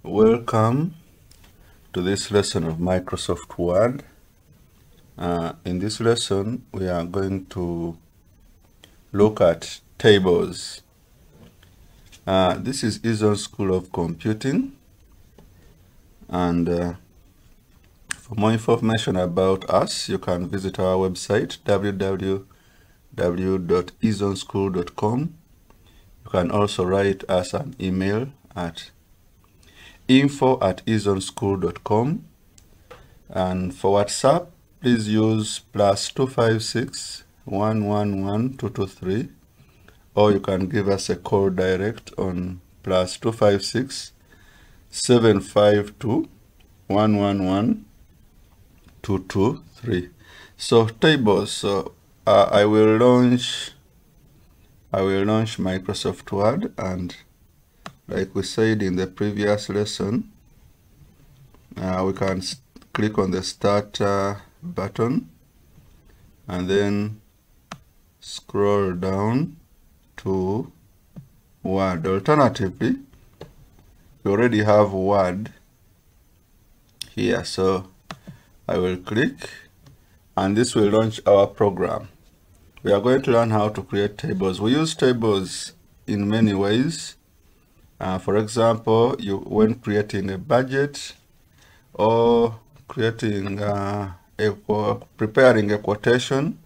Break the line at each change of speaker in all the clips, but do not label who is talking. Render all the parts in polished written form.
Welcome to this lesson of Microsoft Word. In this lesson, we are going to look at tables. This is Izon School of Computing, and for more information about us, you can visit our website www.izonschool.com. You can also write us an email at info@izonschool.com, and for WhatsApp, please use +256 111 223, or you can give us a call direct on +256 752 111 223. So tables. So I will launch Microsoft Word, and like we said in the previous lesson, we can click on the Start button and then scroll down to Word. Alternatively, we already have Word here, so I will click, and this will launch our program. We are going to learn how to create tables. We use tables in many ways. For example, when creating a budget or creating preparing a quotation,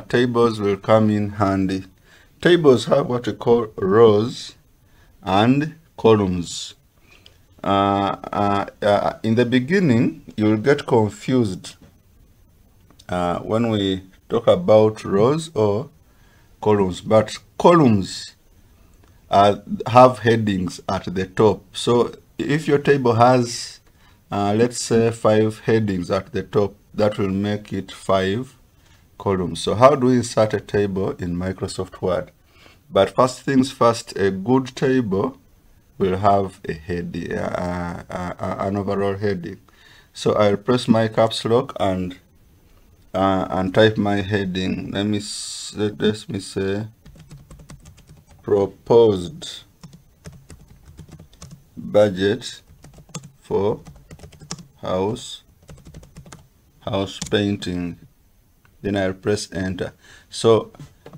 tables will come in handy. Tables have what we call rows and columns. In the beginning, you will get confused when we talk about rows or columns, but columns have headings at the top. So if your table has let's say 5 headings at the top, that will make it 5 columns. So how do we insert a table in Microsoft Word? But first things first, a good table will have a heading, an overall heading. So I'll press my caps lock and type my heading. Let me say proposed budget for house painting. Then I'll press enter. So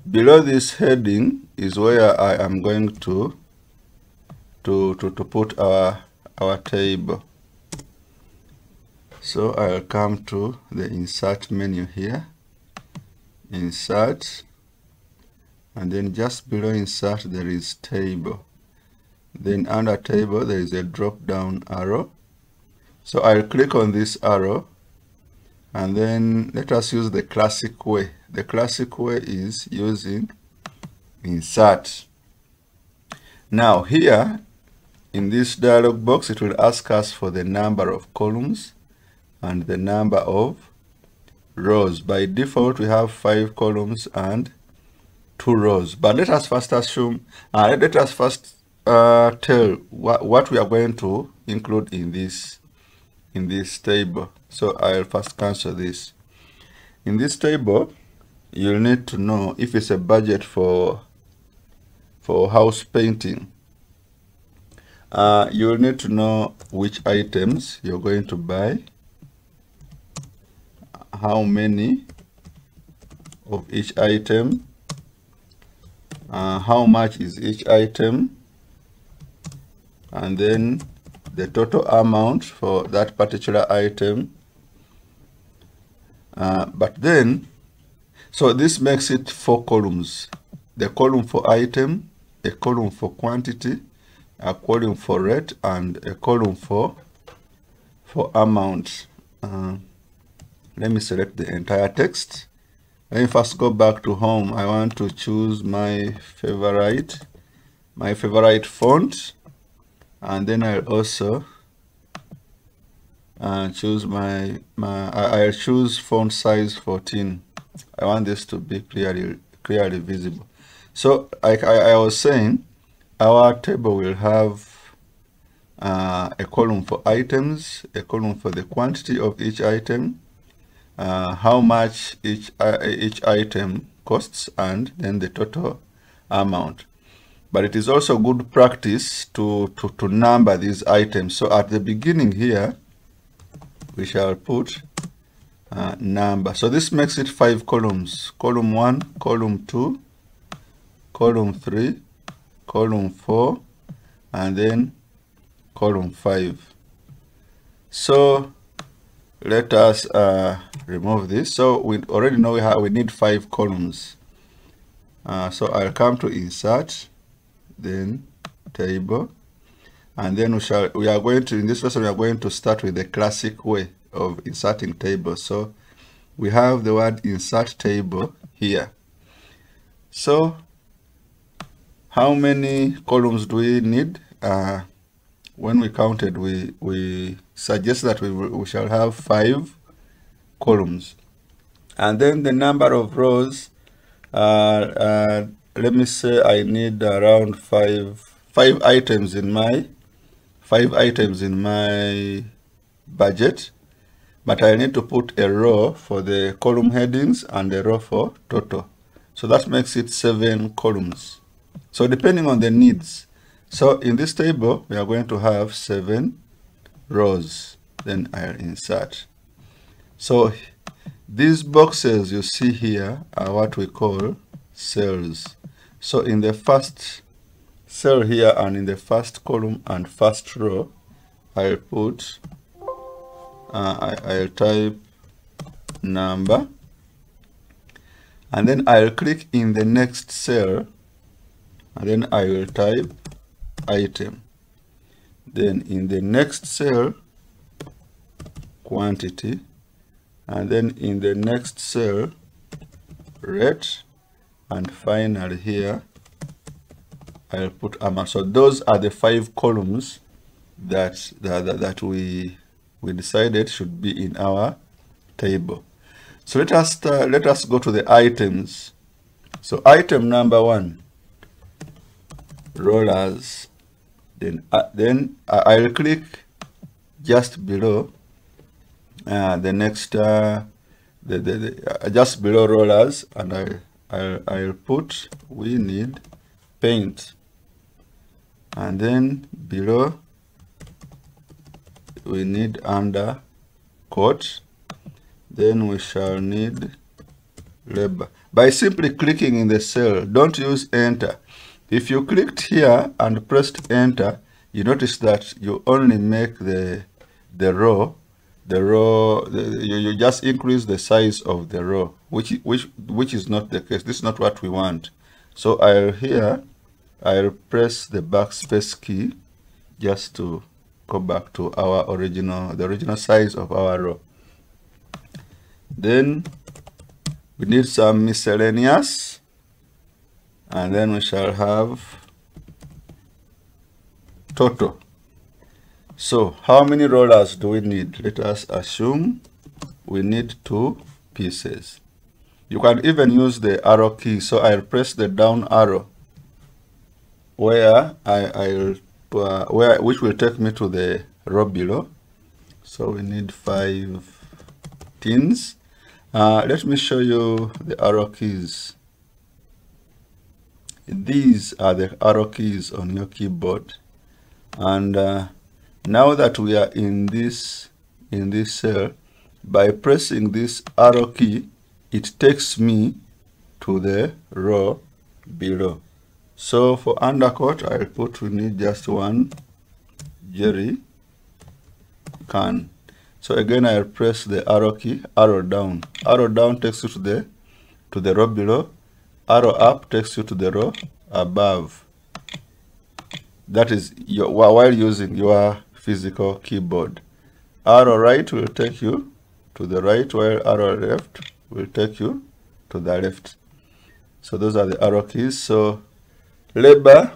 below this heading is where I am going to put our table. So I'll come to the insert menu here, insert, and then just below insert there is table. Then under table there is a drop down arrow. So I'll click on this arrow, and then let us use the classic way. The classic way is using insert. Now here in this dialog box, it will ask us for the number of columns and the number of rows. By default, we have 5 columns and 2 rows. But let us first assume, let us first tell what we are going to include in this table. So I'll first cancel this. In this table, you'll need to know if it's a budget for house painting. You'll need to know which items you're going to buy, how many of each item, how much is each item, and then the total amount for that particular item. But then, so this makes it 4 columns. The column for item, a column for quantity, a column for rate, and a column for amount. Let me select the entire text. Let me first go back to home. I want to choose my favorite font, and then I'll also choose I'll choose font size 14. I want this to be clearly visible. So I was saying, our table will have a column for items, a column for the quantity of each item, how much each item costs, and then the total amount. but it is also good practice to number these items. So at the beginning here, we shall put number. So this makes it 5 columns. Column 1, column 2, column 3, column 4, and then column 5. So let us remove this. So we already know we need 5 columns. So I'll come to insert, then table, and then we are going to, in this lesson, we are going to start with the classic way of inserting tables. So we have the word insert table here. So how many columns do we need? When we counted, we suggest that we shall have 5 columns, and then the number of rows. Let me say I need around 5 items in my budget, but I need to put a row for the column headings and a row for total. So that makes it 7 columns. So depending on the needs. So in this table, we are going to have 7 rows. Then I'll insert. So these boxes you see here are what we call cells. So in the first cell here and in the first column and first row, I'll put, I'll type number, and then I'll click in the next cell, and then I will type item. Then in the next cell, quantity, and then in the next cell, rate, and finally here I'll put amount. So those are the 5 columns that we decided should be in our table. So let us go to the items. So item number 1, rollers. Then I'll click just below the next just below rollers, and I'll put we need paint, and then below we need undercoat. Then we shall need labor. By simply clicking in the cell, don't use enter. If you clicked here and pressed enter, you notice that you only make the row, you just increase the size of the row, which is not the case. This is not what we want. So I'll press the backspace key just to go back to our the original size of our row. Then we need some miscellaneous, and then we shall have total. So how many rollers do we need? Let us assume we need 2 pieces. You can even use the arrow key. So I'll press the down arrow where which will take me to the row below. So we need 5 tins. Let me show you the arrow keys. These are the arrow keys on your keyboard, and now that we are in this cell, by pressing this arrow key, it takes me to the row below. So for undercoat, I'll put we need just 1 jerry can. So again, I'll press the arrow key, arrow down. Arrow down takes you to the row below. Arrow up takes you to the row above. That is while using your physical keyboard. Arrow right will take you to the right, while arrow left will take you to the left. So those are the arrow keys. So labor,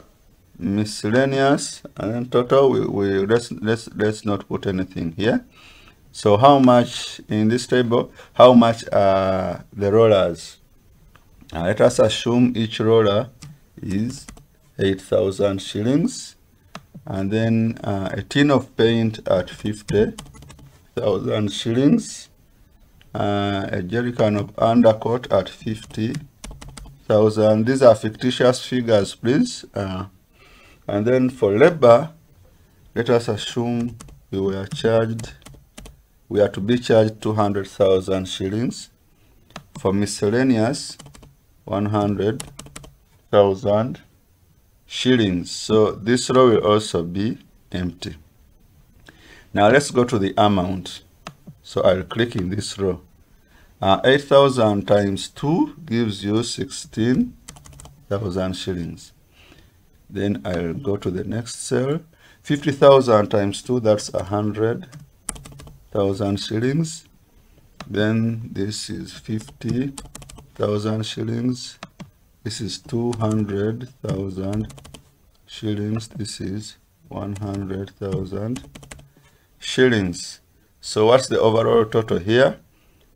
miscellaneous, and then total. Let's not put anything here. So how much in this table? How much are the rollers? Let us assume each roller is 8,000 shillings, and then a tin of paint at 50,000 shillings, a jerry can of undercoat at 50,000 50,000. These are fictitious figures, please. And then for labor, let us assume we are to be charged 200,000 shillings. For miscellaneous, 100,000 shillings. So this row will also be empty. Now let's go to the amount. So I'll click in this row. 8,000 times 2 gives you 16,000 shillings. Then I'll go to the next cell. 50,000 times 2, that's 100,000 shillings. Then this is 50,000 shillings. This is 200,000 shillings. This is 100,000 shillings. So what's the overall total here?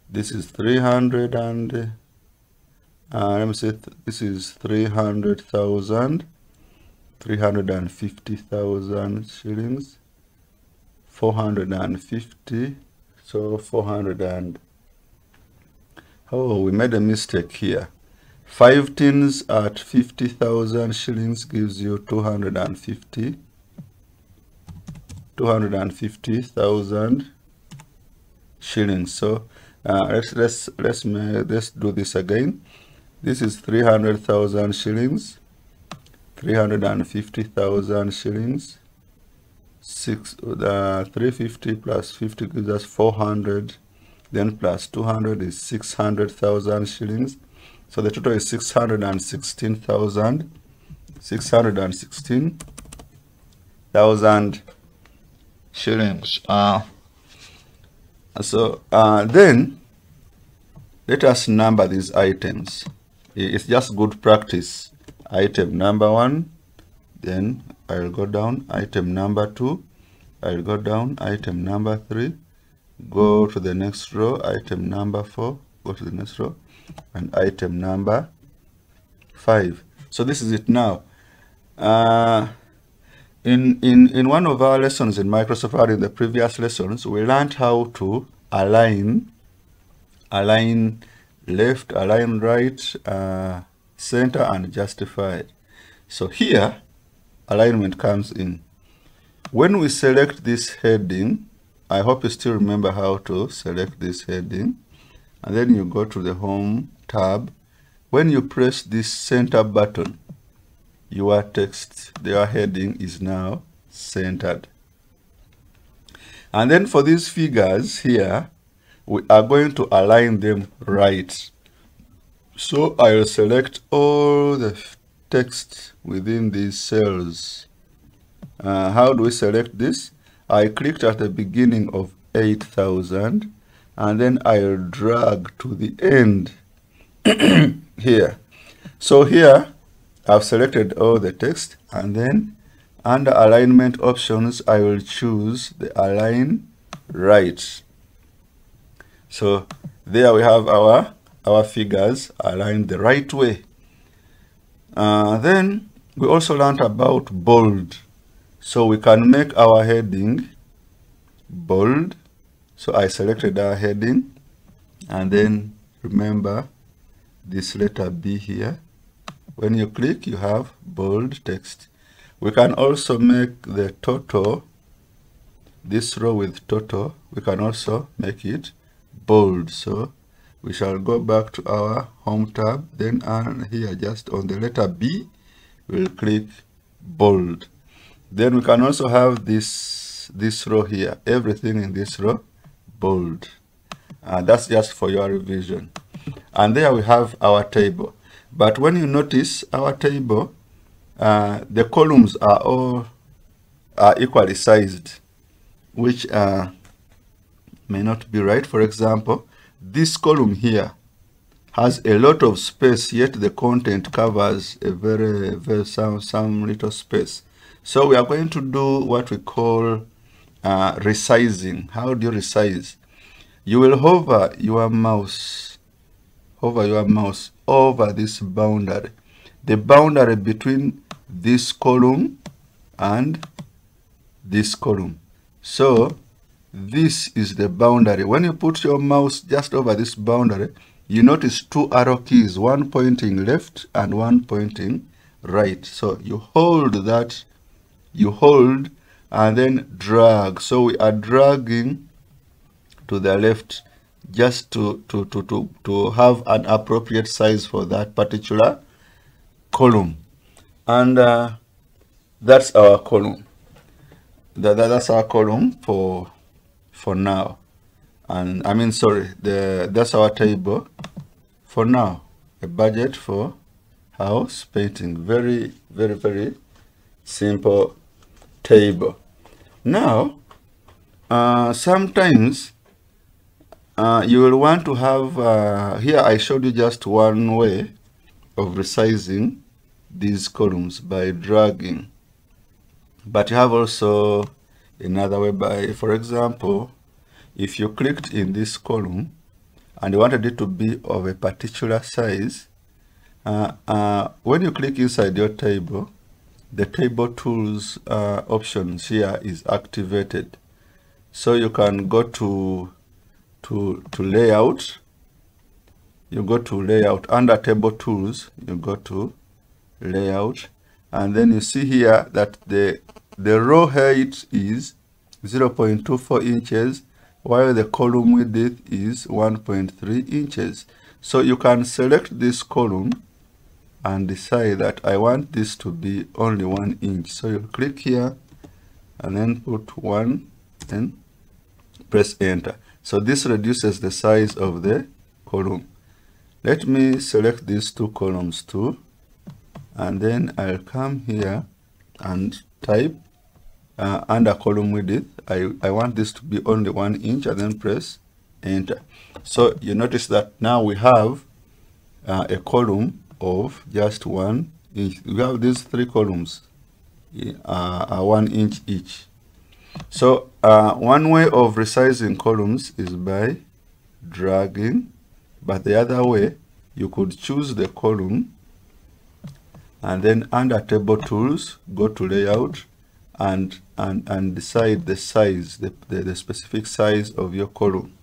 This is 300 and let me say this is 300,000, 350,000 shillings, 450. So 400 and we made a mistake here. 5 tins at 50,000 shillings gives you 250,000 shillings. So let's do this again. This is 300,000 shillings, 350,000 shillings. 350 plus 50 gives us 400. Then plus 200 is 600,000 shillings. So the total is 616,000 shillings. Then let us number these items. It's just good practice. Item number 1, then I'll go down. Item number 2, I'll go down. Item number 3, go to the next row. Item number 4, go to the next row. And item number 5. So this is it now. In one of our lessons in Microsoft Word, in the previous lessons, we learned how to align left, align right, center, and justify. So here, alignment comes in. When we select this heading, I hope you still remember how to select this heading. And then you go to the Home tab. When you press this center button, your text, your heading is now centered. And then for these figures here, we are going to align them right. So I will select all the text within these cells. How do we select this? I clicked at the beginning of 8,000 and then I'll drag to the end here. So here I've selected all the text, and then under alignment options I will choose the align right. So there we have our figures aligned the right way. Then we also learned about bold. So we can make our heading bold. So I selected our heading, and then remember this letter B here. When you click, you have bold text. We can also make the total, this row with total, we can also make it bold. So we shall go back to our Home tab, then here just on the letter B, we'll click bold. Then we can also have this row here, everything in this row bold. That's just for your revision. And there we have our table. But when you notice our table, the columns are all equally sized, which may not be right. For example, this column here has a lot of space, yet the content covers a very some little space. So we are going to do what we call resizing. How do you resize? You will hover your mouse over this boundary, the boundary between this column and this column. So this is the boundary. When you put your mouse just over this boundary, you notice two arrow keys, one pointing left and one pointing right. So you hold that, you hold and then drag. So we are dragging to the left just to have an appropriate size for that particular column. And that's our column. That's our column for now. And I mean, sorry, that's our table for now. A budget for house painting. Very, very, very simple table. Now, sometimes you will want to have, here I showed you just one way of resizing these columns by dragging. But you have also another way by, for example, if you clicked in this column and you wanted it to be of a particular size, when you click inside your table, the table tools options here is activated. So you can go to layout. You go to layout under table tools, you go to layout, and then you see here that the row height is 0.24 inches, while the column width is 1.3 inches. So you can select this column and decide that I want this to be only 1 inch. So you click here and then put 1 and press enter. So this reduces the size of the column. Let me select these two columns too, and then I'll come here and type under column width, I want this to be only 1 inch, and then press enter. So you notice that now we have a column of just 1 inch. We have these three columns, 1 inch each. So one way of resizing columns is by dragging, but the other way, you could choose the column and then under table tools, go to layout and decide the size, the specific size of your column.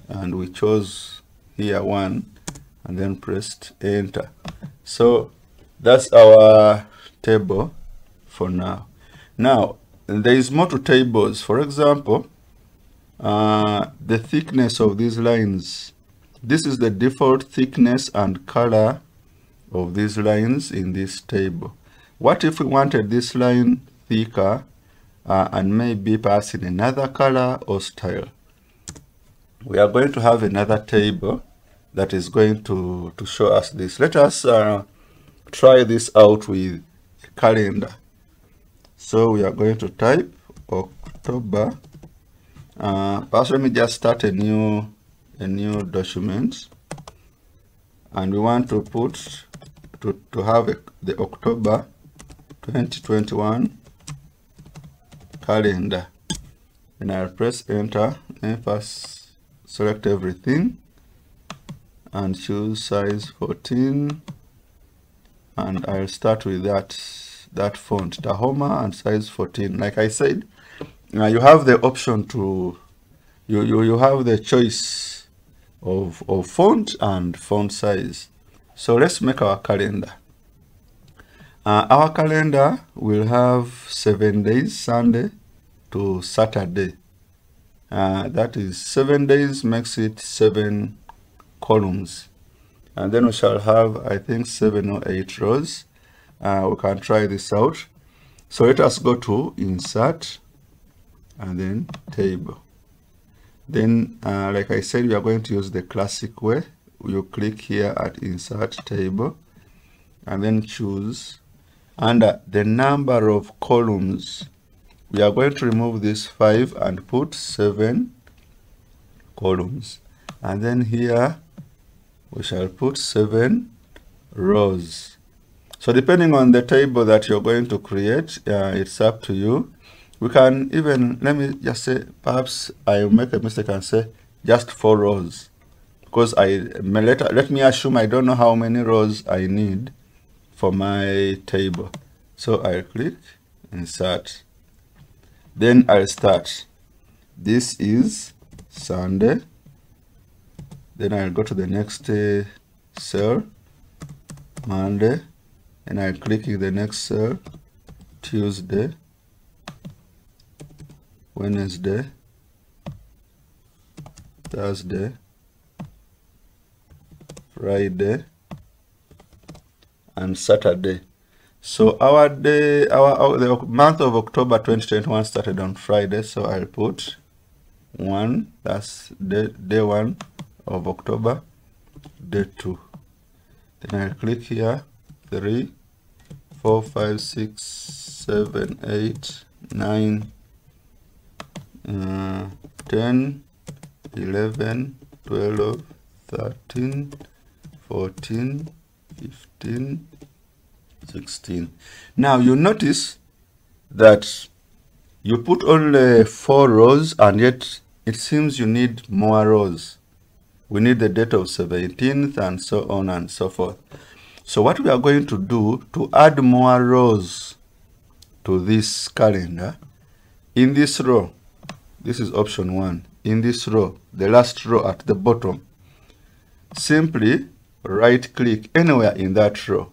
And we chose here 1 and then pressed enter. So that's our table for now. Now, there is more to tables. For example, the thickness of these lines. This is the default thickness and color of these lines in this table. What if we wanted this line thicker and maybe perhaps in another color or style? We are going to have another table that is going to show us this. Let us try this out with a calendar. So we are going to type October. Perhaps let me just start a new document, and we want to put to have the October 2021 calendar, and I'll press enter and first select everything and choose size 14, and I'll start with that font, Tahoma, and size 14. Like I said, you have the option to you have the choice of font and font size. So let's make our calendar. Our calendar will have 7 days, Sunday to Saturday. That is 7 days makes it 7 columns, and then we shall have, I think, 7 or 8 rows. We can try this out. So let us go to insert and then table. Then like I said, we are going to use the classic way. You click here at insert table and then choose under the number of columns. We are going to remove this 5 and put 7 columns, and then here we shall put 7 rows. So depending on the table that you're going to create, it's up to you. We can even, let me just say, perhaps I make a mistake and say just 4 rows, because let me assume I don't know how many rows I need for my table. So I'll click insert, then I'll start. This is Sunday, Then I'll go to the next cell, Monday, and I'll click in the next cell, Tuesday, Wednesday, Thursday, Friday, and Saturday. So the month of October 2021 started on Friday, so I'll put 1, that's day 1 of October, day 2. Then I'll click here, 3, 4, 5, 6, 7, 8, 9, 10, 11, 12, 13, 14, 15, 16. Now you notice that you put only 4 rows, and yet it seems you need more rows. We need the date of 17th and so on and so forth. So what we are going to do to add more rows to this calendar, in this row, this is option 1, in this row, the last row at the bottom, simply right click anywhere in that row,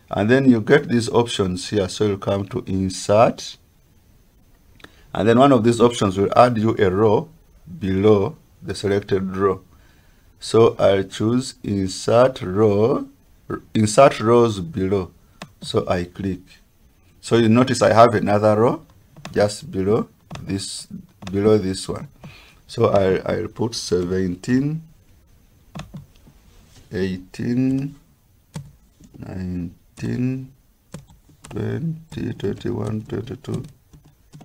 and then you get these options here. So you'll come to insert, and then one of these options will add you a row below the selected row. So I'll choose insert rows below. So I click. So you notice I have another row just below this one. So I'll put 17, 18, 19, 20, 21, 22,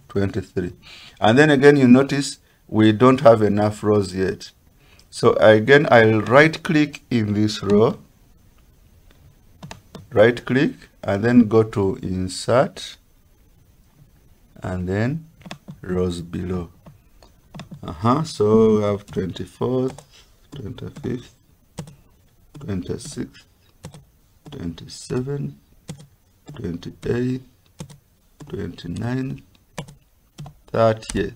23. And then again, you notice we don't have enough rows yet. So again, I'll right click in this row, right click, and then go to insert, and then rows below. So we have 24th, 25th, 26th, 27th, 28th, 29th, 30th,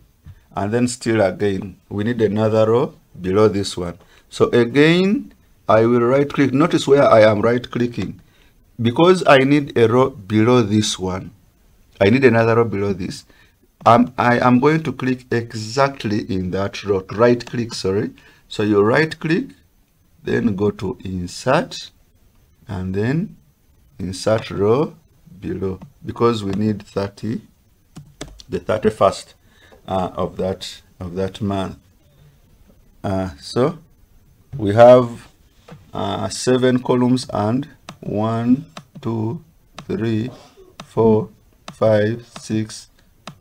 and then still again we need another row below this one. So again, I will right click. Notice where I am right clicking, because I need a row below this one. I need another row below this. I am going to click exactly in that row. Right click, sorry. So you right click, then go to insert, and then insert row below, because we need 30, the 31st of that month. So we have 7 columns and 1, 2, 3, 4, 5, 6,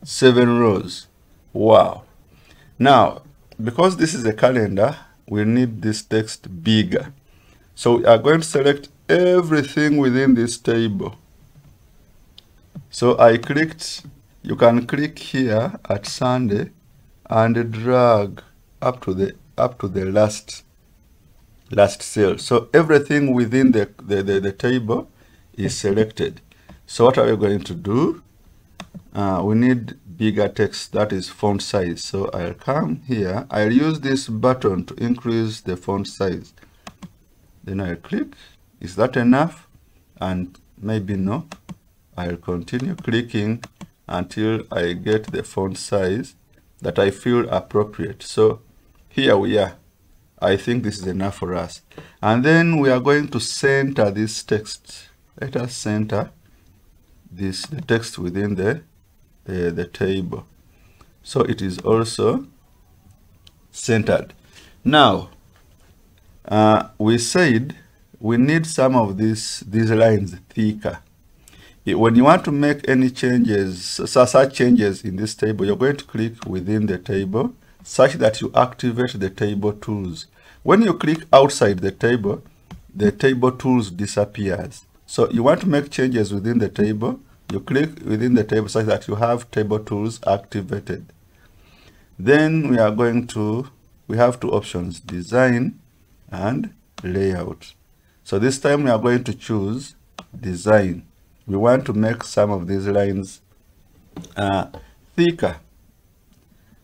7 rows. Wow. Now, because this is a calendar, we need this text bigger. So we are going to select everything within this table. So I clicked. You can click here at Sunday and drag up to the last cell. So everything within the table is selected. So what are we going to do? We need bigger text, that is font size. So I'll come here. I'll use this button to increase the font size. Then I'll click. Is that enough? And maybe no. I'll continue clicking until I get the font size that I feel appropriate. So here we are. I think this is enough for us. And then we are going to center this text. Let us center the text within the table. So it is also centered. Now, we said we need some of these lines thicker. When you want to make any changes, such changes in this table, you're going to click within the table such that you activate the table tools. When you click outside the table tools disappears. So you want to make changes within the table, you click within the table such that you have table tools activated. Then we have 2 options, design and layout. So this time we are going to choose design. We want to make some of these lines thicker.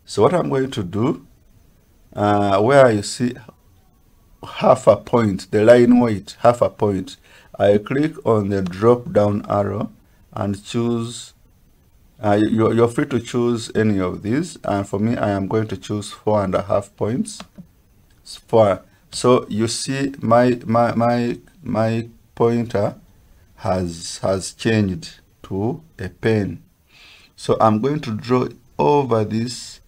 So what I'm going to do, where you see half a point, the line weight, half a point, I click on the drop down arrow and choose, you're free to choose any of these, and for me I am going to choose 4.5 points. So you see my pointer has changed to a pen. So I'm going to draw over this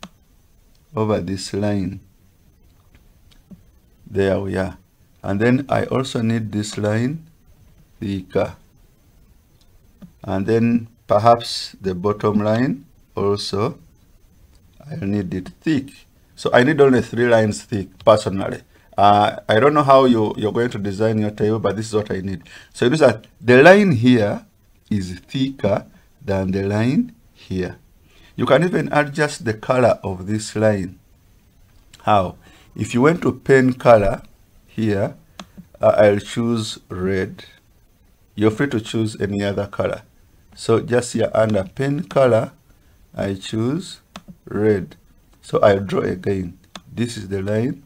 line. There we are. And then I also need this line thicker. And then perhaps the bottom line also, I need it thick. So I need only 3 lines thick personally. I don't know how you're going to design your table, but this is what I need. So you notice that the line here is thicker than the line here. You can even adjust the color of this line. How? If you went to pen color here, I'll choose red. You're free to choose any other color. So just here under pen color, I choose red. So I'll draw again. This is the line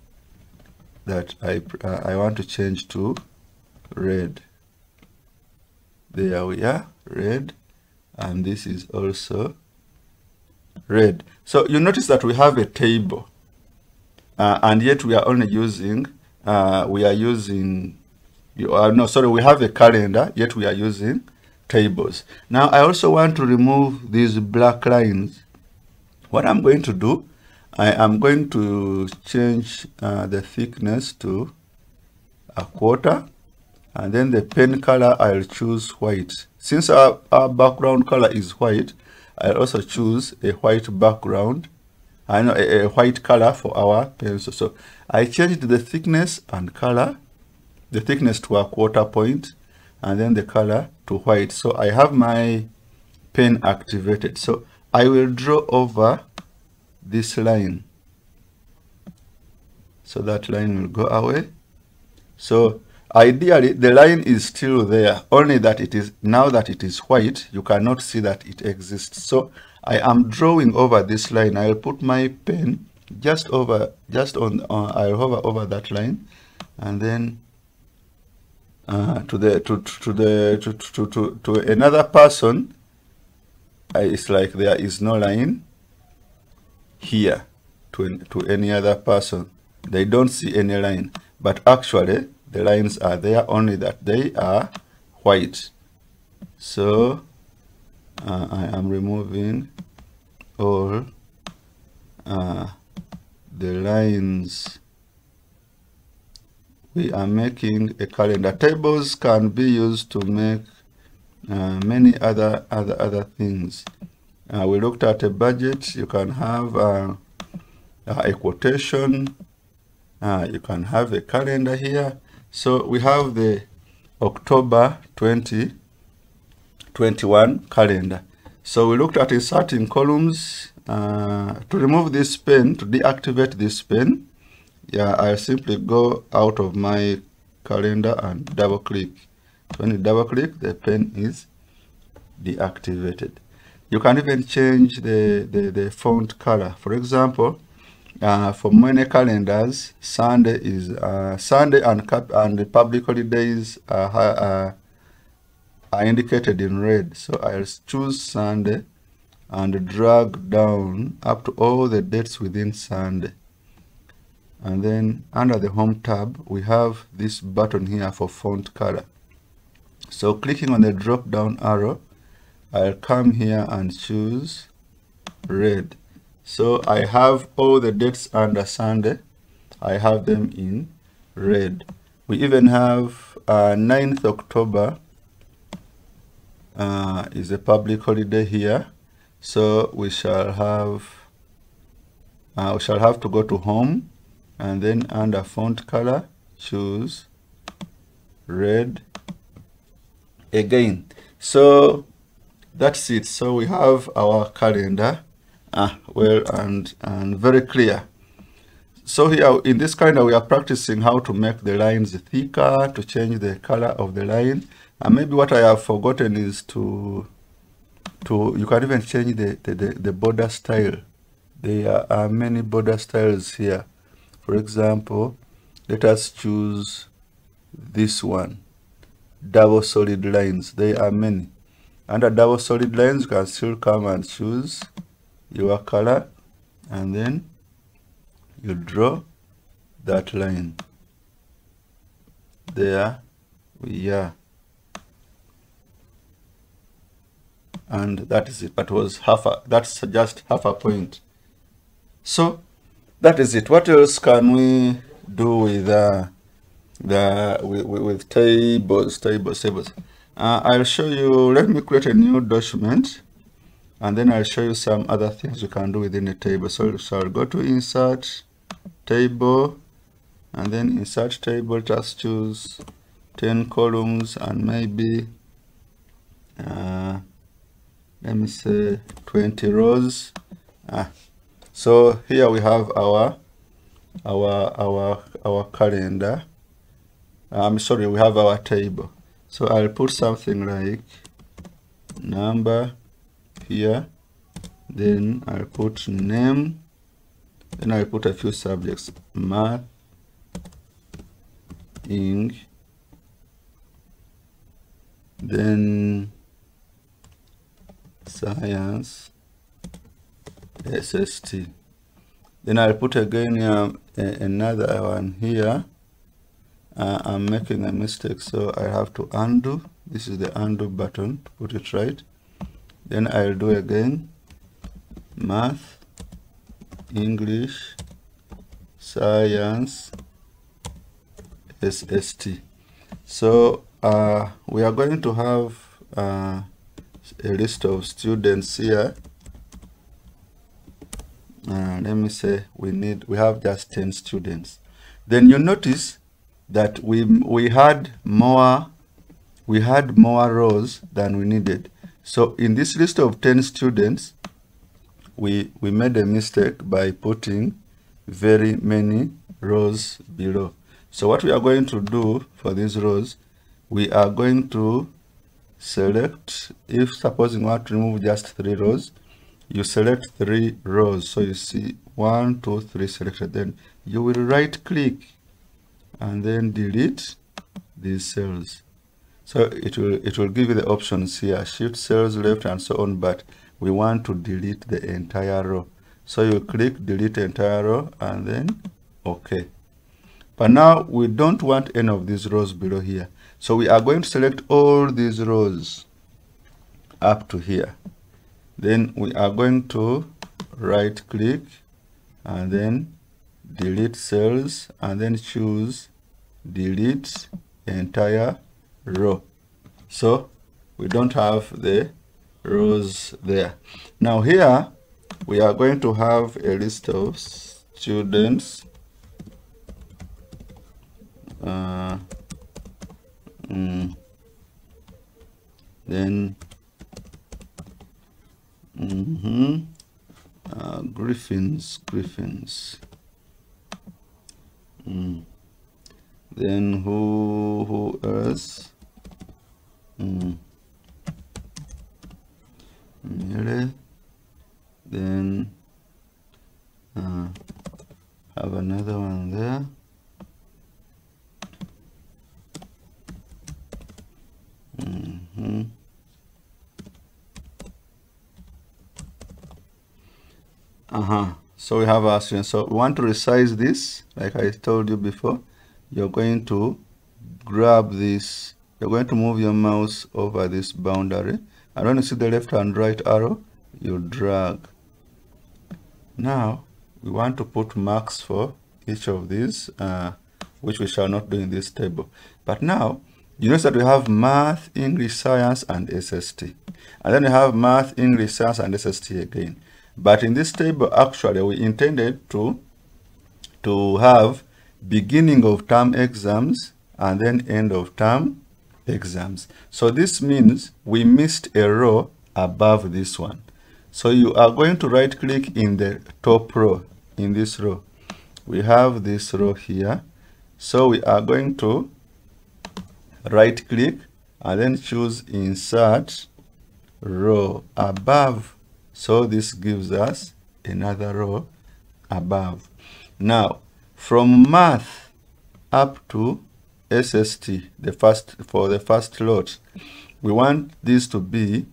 that I want to change to red. There we are, red. And this is also red. So you notice that we have a table, and yet we are only using, we have a calendar, yet we are using tables. Now I also want to remove these black lines. What I'm going to do, I am going to change the thickness to 1/4, and then the pen color I'll choose white. Since our background color is white, I'll also choose a white background. I know a white color for our pencil. So I changed the thickness and color, the thickness to 1/4 point, and then the color to white. So I have my pen activated. So I will draw over this line. So that line will go away. So ideally the line is still there, only that it is, now that it is white, you cannot see that it exists. So I am drawing over this line. I'll put my pen I'll hover over that line, and then to another person, it's like there is no line here. To any other person, they don't see any line, but actually the lines are there, only that they are white. So I am removing all the lines. We are making a calendar. Tables can be used to make many other things. We looked at a budget. You can have a quotation. You can have a calendar here. So we have the October 2021 calendar. So we looked at inserting columns. To remove this pen, to deactivate this pen, I simply go out of my calendar and double click. When you double click, the pen is deactivated. You can even change the font color. For example, for many calendars, Sunday and the public holidays are indicated in red. So I'll choose Sunday and drag down up to all the dates within Sunday. And then under the home tab, we have this button here for font color. So clicking on the drop down arrow, I'll come here and choose red. So I have all the dates under Sunday. I have them in red. We even have 9th October is a public holiday here. So we shall have to go to home, and then under font color, choose red again. So that's it. So we have our calendar well and very clear. So here in this calendar, we are practicing how to make the lines thicker, to change the color of the line. And maybe what I have forgotten is you can even change the border style. There are many border styles here. For example, let us choose this one, double solid lines. There are many. Under double solid lines, you can still come and choose your color, and then you draw that line. There we are. And that is it. That was that's just half a point. So that is it. What else can we do with with tables? I'll show you. Let me create a new document, and then I'll show you some other things you can do within a table. So I'll go to insert table, and then insert table, just choose 10 columns and maybe let me say 20 rows. So here we have our calendar. I'm sorry, we have our table. So I'll put something like number here, then I'll put name, then I'll put a few subjects: math, Eng, then science, SST. Then I'll put again another one here. I'm making a mistake, so I have to undo. This is the undo button to put it right. Then I'll do again math, English, science, SST. So we are going to have a list of students here. Let me say we have just 10 students. Then you notice that we had more rows than we needed. So in this list of 10 students, we made a mistake by putting very many rows below. So what we are going to do for these rows, we are going to select, if supposing we want to remove just 3 rows, you select 3 rows. So you see 1, 2, 3 selected. Then you will right click and then delete these cells. So it will give you the options here, shift cells left and so on, but we want to delete the entire row. So you click delete entire row and then OK. But now we don't want any of these rows below here. So we are going to select all these rows up to here. Then we are going to right click and then delete cells and then choose delete entire row. So we don't have the rows there. Now here we are going to have a list of students. Then Griffins. Then who else? Then have another one there. So we have our students. So we want to resize this, like I told you before. You're going to grab this. You're going to move your mouse over this boundary, and when you see the left and right arrow, you drag. Now we want to put marks for each of these, which we shall not do in this table. But now you notice that we have math, English, science, and SST, and then we have math, English, science, and SST again. But in this table, actually, we intended to have beginning of term exams and then end of term exams. So this means we missed a row above this one. So you are going to right click in the top row. In this row, we have this row here. So we are going to right click and then choose insert row above. So this gives us another row above. Now from math, up to SST, for the first lot. We want this to be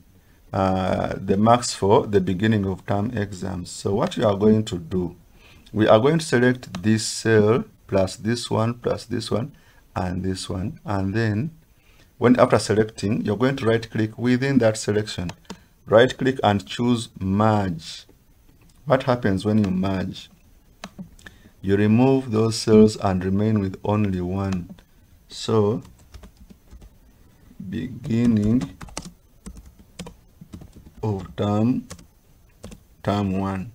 the marks for the beginning of term exams. So what we are going to do, we are going to select this cell plus this one and this one, and then after selecting, you're going to right click within that selection, right click and choose merge. What happens when you merge? You remove those cells and remain with only one. So beginning of term 1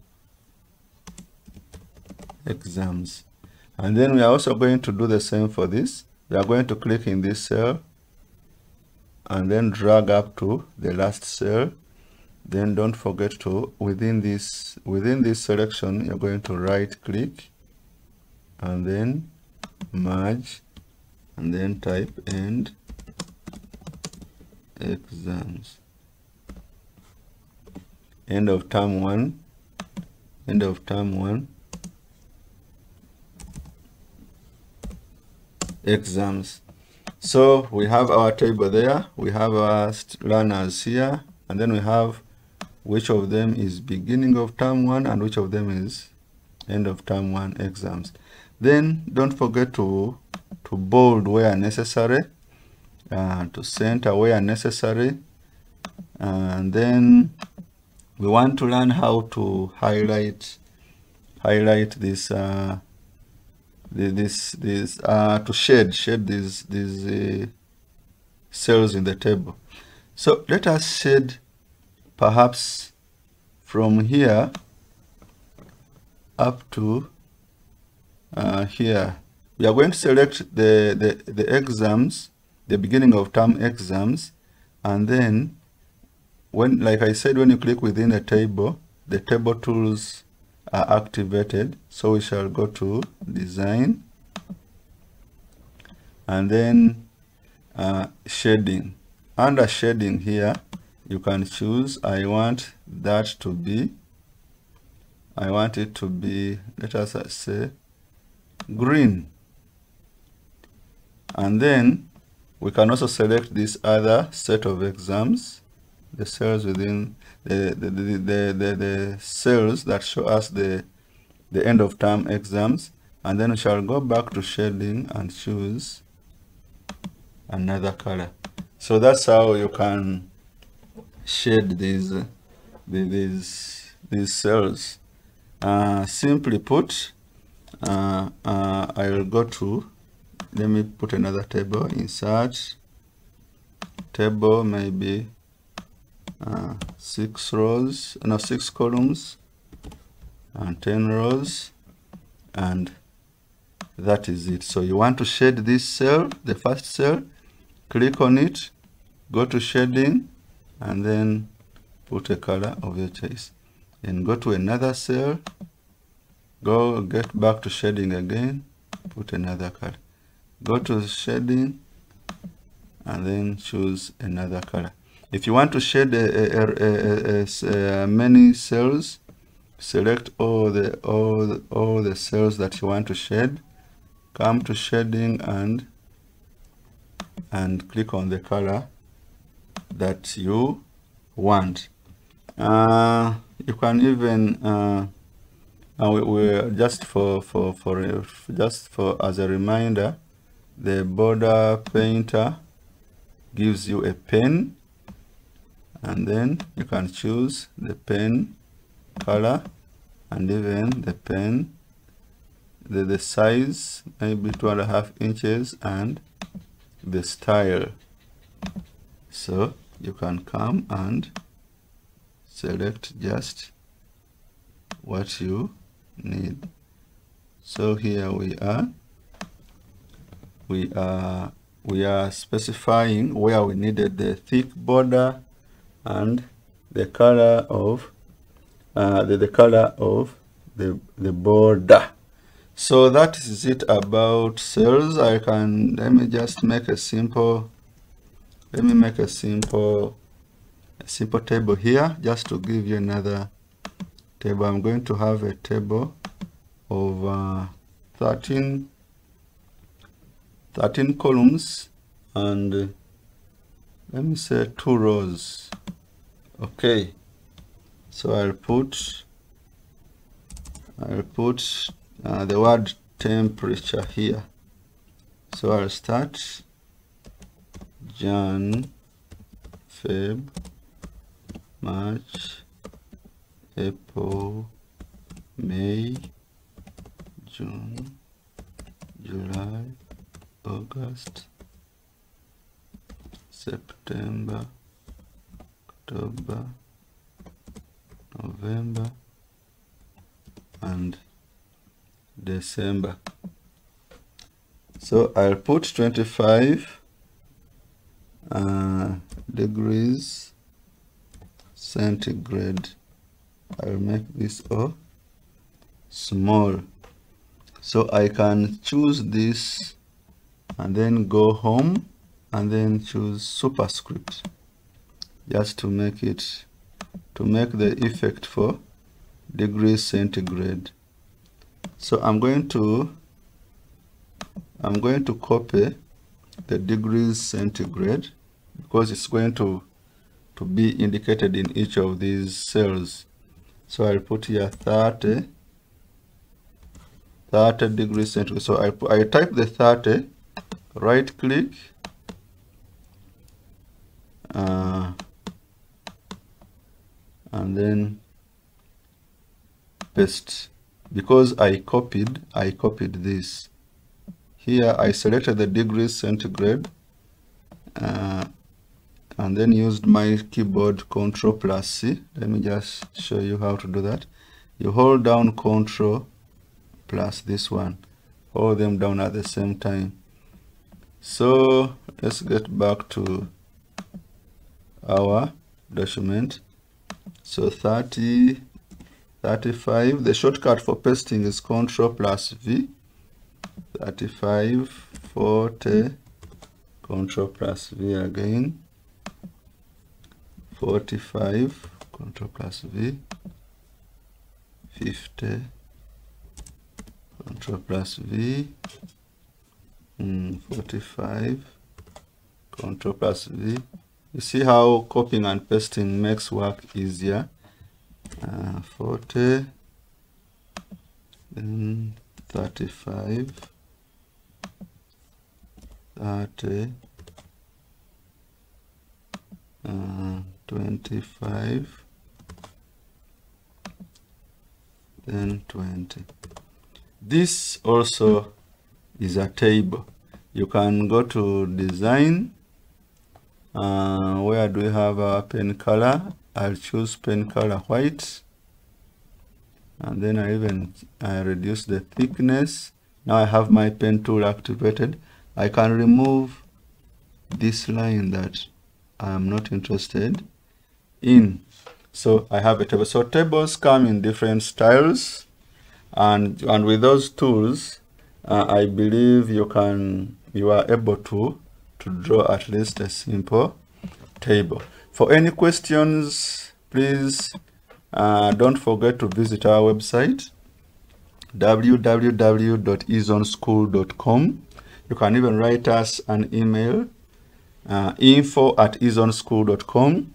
exams. And then we are also going to do the same for this. We are going to click in this cell and then drag up to the last cell. Then don't forget to, within this selection, you're going to right click and then merge and then type end exams. End of term 1 exams. So we have our table there, we have our learners here, and then we have which of them is beginning of term 1 and which of them is end of term 1 exams. Then don't forget to bold where necessary, to center where necessary, and then we want to learn how to highlight this to shade these cells in the table. So let us shade perhaps from here up to here. We are going to select the exams, the beginning of term exams, and then like I said, when you click within a table, the table tools are activated. So we shall go to design and then shading. Under shading here, you can choose, I want it to be, let us say green. And then we can also select this other set of exams, the cells within the cells that show us the end of term exams, and then we shall go back to shading and choose another color. So that's how you can shade these cells. Simply put, I will go to, let me put another table, insert table, maybe 6 columns and 10 rows, and that is it. So you want to shade this cell, the first cell, click on it, go to shading, and then put a color of your choice. Then go to another cell, get back to shading again, put another color. Go to shading and then choose another color. If you want to shade many cells, select all the cells that you want to shade, come to shading and click on the color that you want. You can even just for as a reminder, the border painter gives you a pen, and then you can choose the pen color and even the pen, the size, maybe 2.5 inches, and the style. So you can come and select just what you need. So here we are specifying where we needed the thick border and the color of the border. So that is it about cells. let me just make a simple table here, just to give you another table. I'm going to have a table of 13 13 columns and let me say 2 rows. Okay, so I'll put the word temperature here. So I'll start Jan, Feb, March, April, May, June, July, August, September, October, November, and December. So I'll put 25 degrees centigrade. I'll make this O small, so I can choose this and then go home and then choose superscript just to make it, to make the effect for degrees centigrade. So I'm going to copy the degrees centigrade because it's going to be indicated in each of these cells. So I'll put here 30 degrees centigrade. So I type the 30, right click, and then paste. Because I copied this. Here I selected the degrees centigrade and then used my keyboard Ctrl+C. Let me just show you how to do that. You hold down Ctrl plus this one. Hold them down at the same time. So let's get back to our document. So 30, 35. The shortcut for pasting is Ctrl+V. 35, 40, Ctrl+V again. 45, Ctrl+V. 50, Ctrl+V. 45, Ctrl+V. You see how copying and pasting makes work easier. 40, then 35, 30, 25, then 20. This also is a table. You can go to design. Where do we have our pen color? I'll choose pen color white, and then I reduce the thickness. Now I have my pen tool activated. I can remove this line that I am not interested in. So I have a table. So tables come in different styles, and with those tools, I believe you are able to draw at least a simple table. For any questions, please don't forget to visit our website, www.ezonschool.com. You can even write us an email, info@ezonschool.com.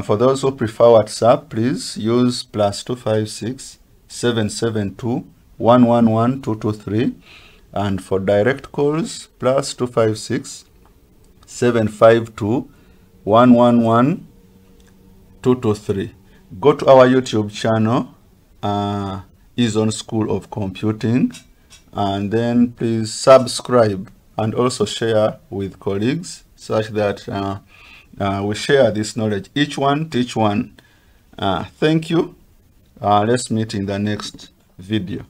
For those who prefer WhatsApp, please use +256 772 111 223, and for direct calls, +256 752 111 223. Go to our YouTube channel, Ezone School of Computing, and then please subscribe and also share with colleagues such that we share this knowledge. Each one teach one. Thank you. Let's meet in the next video.